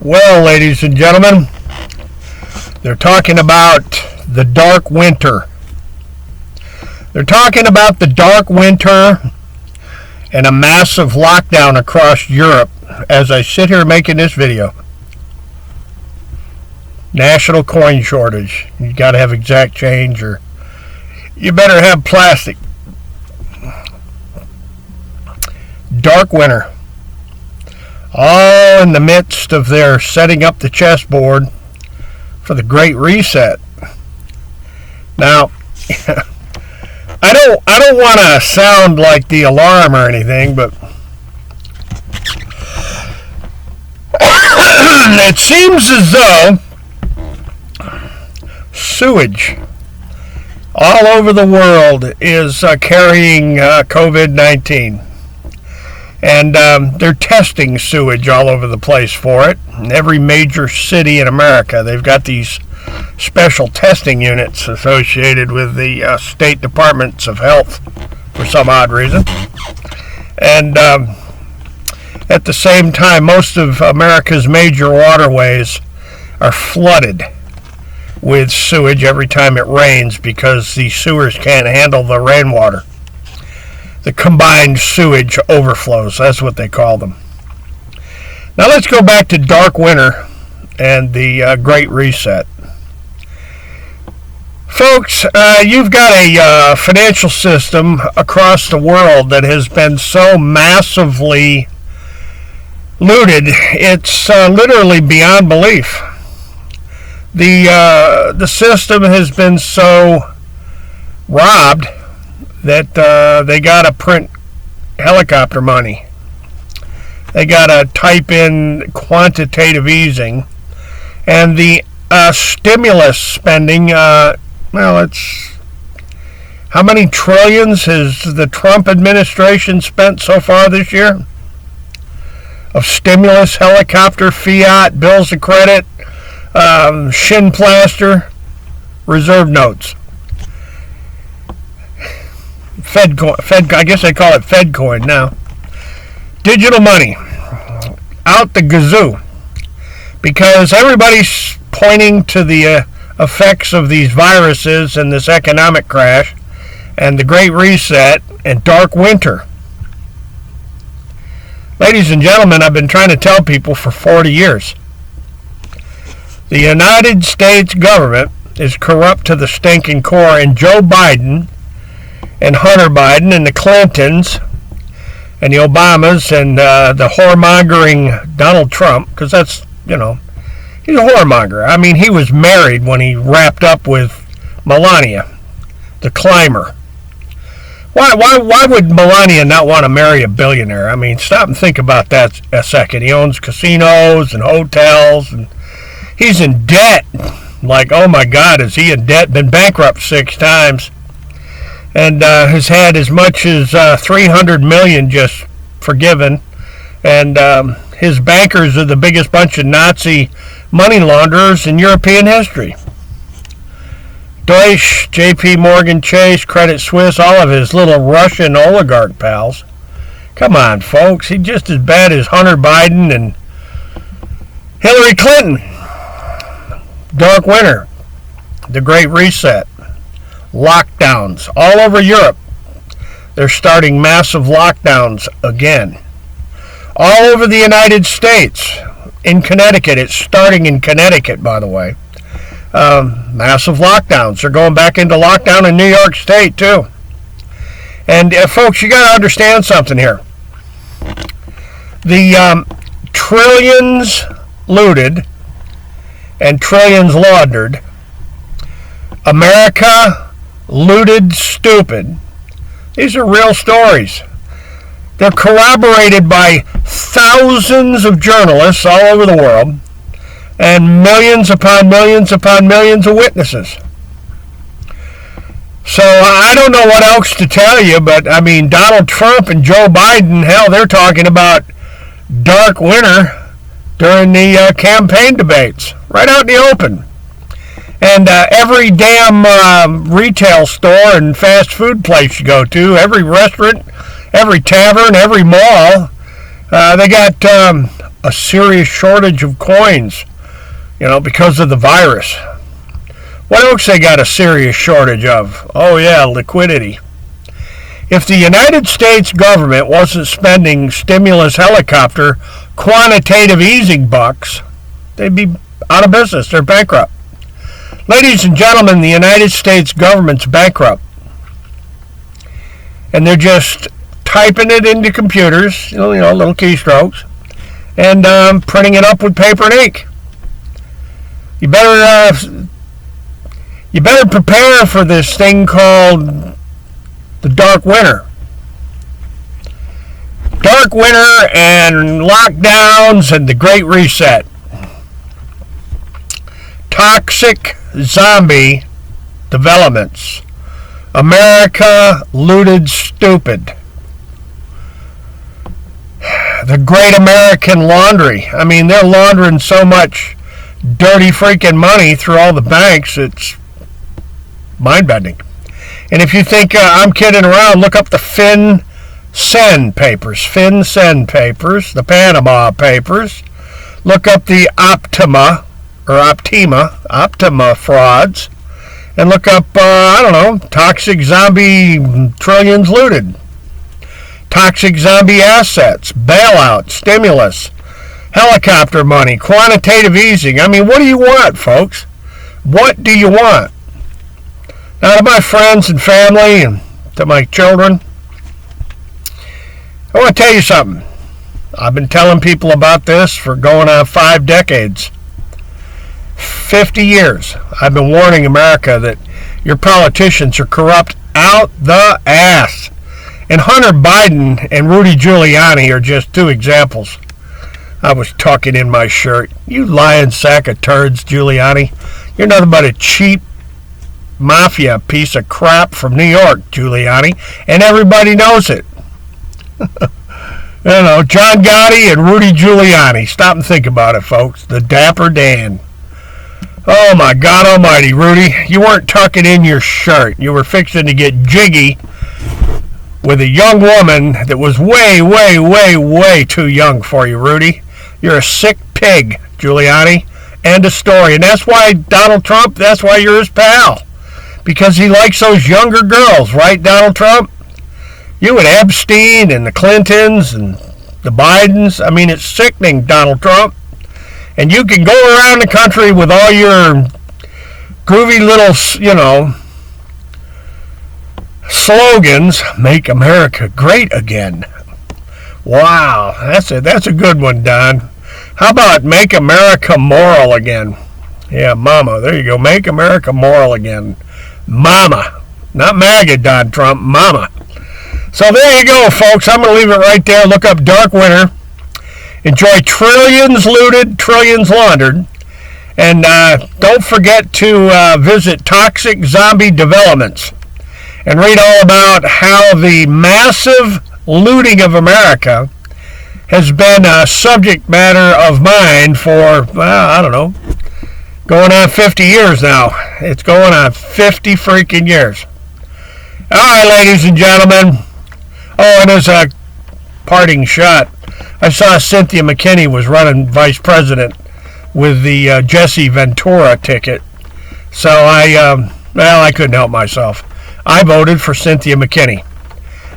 Well, ladies and gentlemen, they're talking about the dark winter. They're talking about the dark winter and a massive lockdown across Europe as I sit here making this video. National coin shortage. You got to have exact change or you better have plastic. Dark winter. All in the midst of their setting up the chessboard for the Great Reset. Now, I don't want to sound like the alarm or anything, but it seems as though sewage all over the world is carrying COVID-19. And they're testing sewage all over the place for it. In every major city in America, they've got these special testing units associated with the state departments of health for some odd reason. And at the same time, most of America's major waterways are flooded with sewage every time it rains because the sewers can't handle the rainwater. The combined sewage overflows, that's what they call them. Now let's go back to dark winter and the Great Reset. Folks, you've got a financial system across the world that has been so massively looted, it's literally beyond belief. The system has been so robbed that they got to print helicopter money. They got to type in quantitative easing. And the stimulus spending, it's... How many trillions has the Trump administration spent so far this year? Of stimulus, helicopter, fiat, bills of credit, shin plaster, reserve notes. Fed, I guess they call it Fed coin now. Digital money. Out the gazoo. Because everybody's pointing to the effects of these viruses and this economic crash and the Great Reset and dark winter. Ladies and gentlemen, I've been trying to tell people for 40 years. The United States government is corrupt to the stinking core, and Joe Biden and Hunter Biden and the Clintons and the Obamas and the whoremongering Donald Trump, because that's, he's a whoremonger. I mean, he was married when he wrapped up with Melania, the climber. Why would Melania not want to marry a billionaire? I mean, stop and think about that a second. He owns casinos and hotels, and he's in debt. Like, oh my God, is he in debt? Been bankrupt 6 times. And has had as much as $300 million just forgiven. And his bankers are the biggest bunch of Nazi money launderers in European history. Deutsche, J.P. Morgan Chase, Credit Suisse, all of his little Russian oligarch pals. Come on, folks. He's just as bad as Hunter Biden and Hillary Clinton. Dark winter. The Great Reset. Lockdowns all over Europe. They're starting massive lockdowns again. All over the United States. In Connecticut. It's starting in Connecticut, by the way. Massive lockdowns. They're going back into lockdown in New York State, too. And, folks, you got to understand something here. The trillions looted and trillions laundered. America looted stupid. These are real stories. They're corroborated by thousands of journalists all over the world and millions upon millions upon millions of witnesses. So I don't know what else to tell you, but I mean, Donald Trump and Joe Biden, hell, they're talking about dark winter during the campaign debates, right out in the open. And every damn retail store and fast food place you go to, every restaurant, every tavern, every mall, they got a serious shortage of coins, because of the virus. What else they got a serious shortage of? Oh yeah, liquidity. If the United States government wasn't spending stimulus helicopter quantitative easing bucks, they'd be out of business. They're bankrupt. Ladies and gentlemen, the United States government's bankrupt. And they're just typing it into computers, little keystrokes, and printing it up with paper and ink. You better prepare for this thing called the dark winter. Dark winter and lockdowns and the Great Reset. Toxic zombie developments. America looted stupid. The Great American Laundry. I mean, they're laundering so much dirty freaking money through all the banks, it's mind-bending. And if you think I'm kidding around, look up the FinCEN papers, the Panama Papers. Look up the Optima frauds, and look up, toxic zombie trillions looted, toxic zombie assets, bailout, stimulus, helicopter money, quantitative easing. I mean, what do you want, folks? What do you want? Now, to my friends and family and to my children, I want to tell you something. I've been telling people about this for going on 5 decades. 50 years. I've been warning America that your politicians are corrupt out the ass. And Hunter Biden and Rudy Giuliani are just 2 examples. I was tucking in my shirt. You lying sack of turds, Giuliani. You're nothing but a cheap mafia piece of crap from New York, Giuliani. And everybody knows it. John Gotti and Rudy Giuliani. Stop and think about it, folks. The Dapper Dan. Oh, my God almighty, Rudy. You weren't tucking in your shirt. You were fixing to get jiggy with a young woman that was way, way, way, way too young for you, Rudy. You're a sick pig, Giuliani. End of story. And that's why Donald Trump, that's why you're his pal. Because he likes those younger girls, right, Donald Trump? You and Epstein and the Clintons and the Bidens. I mean, it's sickening, Donald Trump. And you can go around the country with all your groovy little, slogans, make America great again. Wow, that's a good one, Don. How about make America moral again? Yeah, mama, there you go. Make America moral again. Mama. Not MAGA, Don Trump, mama. So there you go, folks. I'm going to leave it right there. Look up Dark Winter. Enjoy trillions looted, trillions laundered. And don't forget to visit Toxic Zombie Developments and read all about how the massive looting of America has been a subject matter of mine for, going on 50 years now. It's going on 50 freaking years. All right, ladies and gentlemen. Oh, and as a parting shot, I saw Cynthia McKinney was running vice president with the Jesse Ventura ticket. So I couldn't help myself. I voted for Cynthia McKinney.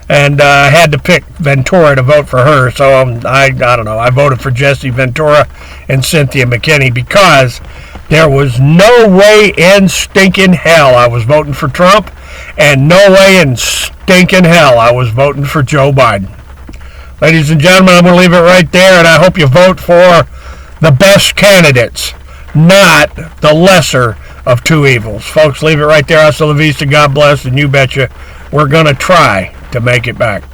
And I had to pick Ventura to vote for her. So I don't know. I voted for Jesse Ventura and Cynthia McKinney because there was no way in stinking hell I was voting for Trump. And no way in stinking hell I was voting for Joe Biden. Ladies and gentlemen, I'm going to leave it right there, and I hope you vote for the best candidates, not the lesser of 2 evils. Folks, leave it right there. Hasta la vista, God bless, and you betcha we're going to try to make it back.